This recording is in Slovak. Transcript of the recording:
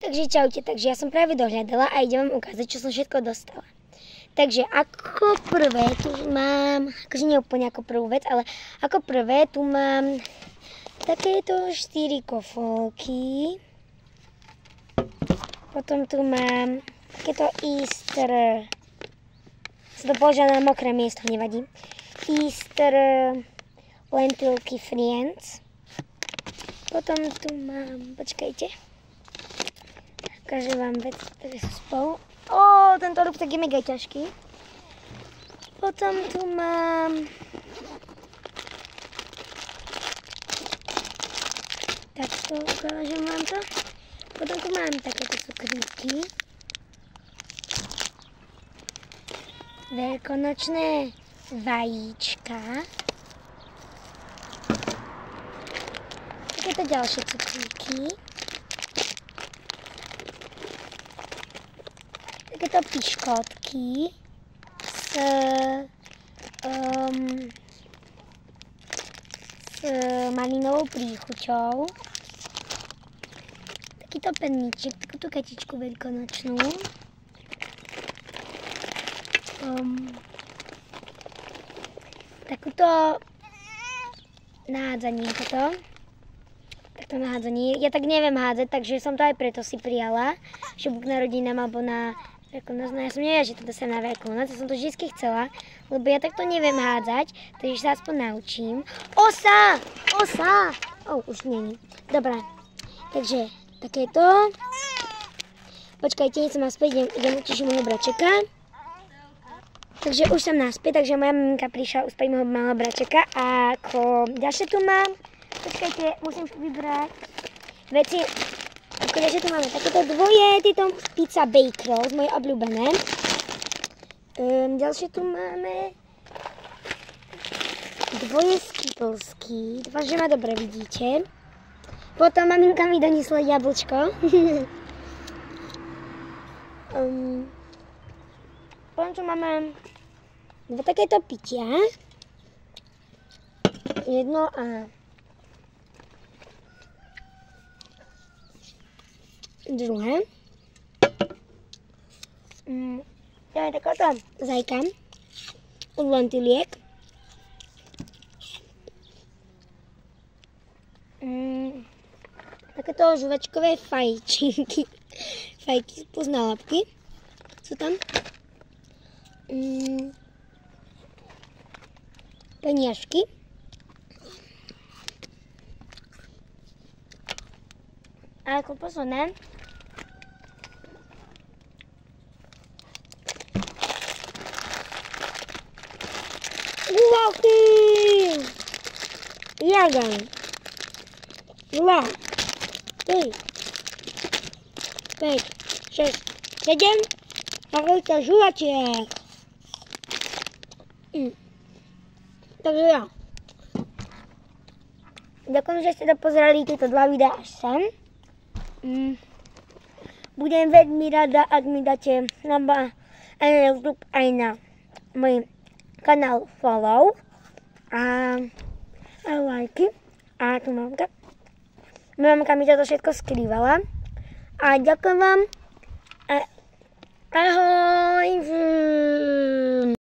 Takže čaute, takže ja som práve dohľadala a idem vám ukázať, čo som všetko dostala. Takže ako prvé tu mám, akože nie úplne ako prvú vec, ale ako prvé tu mám takéto 4 kofolky. Potom tu mám takéto Easter, sa to položila na mokré miesto, nevadí. Easter lentilky Friends. Potom tu mám, počkajte, ukážem vám vec, ktoré sú spolu. Tento rúbsak je mega ťažký. Potom tu mám takto, ukážem vám to. Potom tu mám takéto cukríky. Veľkonočné vajíčka. Takéto ďalšie cukríky. Takéto piškotky s malínovou príchuťou. Takýto perníček, takúto katičku veľkonočnú. Takúto nahádzanie toto. Takto nahádzanie. Ja tak neviem hádzať, takže som to aj preto si prijala. Že buď na rodinám alebo na Veľkonoc. No ja som nevedela, že to dostanem na Veľkonoc. Ja som to vždy chcela, lebo ja takto neviem hádzať, takže sa aspoň naučím. Osa! Osa! Už není. Dobre. Takže takéto. Počkajte, nie som naspäť, idem učiť môjho bračeka. Takže už som naspäť, takže moja maminka prišla uspať môjho malého bračeka. A ako ďalšie tu mám, počkajte, musím vybrať veci. Ako ďalšie tu máme takéto dvoje, tieto pizza bake rolls, moje obľúbené. Ďalšie tu máme dvoje skittlesky, dúfam, že ma dobre vidíte. Potom maminka mi doniesla jablčko. Potom tu máme dve takéto pitia. Jedno a druhé. Dáme takáto zajka od Lentiliek. Takéto žuvačkové fajčinky. Fajky plus nálepky. Sú tam. Peniažky. A ako posledné úlohy! Jeden, dva, 3, 5, 6, 7 takéto žuvačiek. Takže ja. Ďakujem, že ste dopozerali tieto dva videá až sem. Budem veľmi rada, ak mi dáte aj na YouTube, aj na môj kanál follow a lajky. A tu mamka. Mamka mi toto všetko skrývala. A ďakujem vám. Ahoj!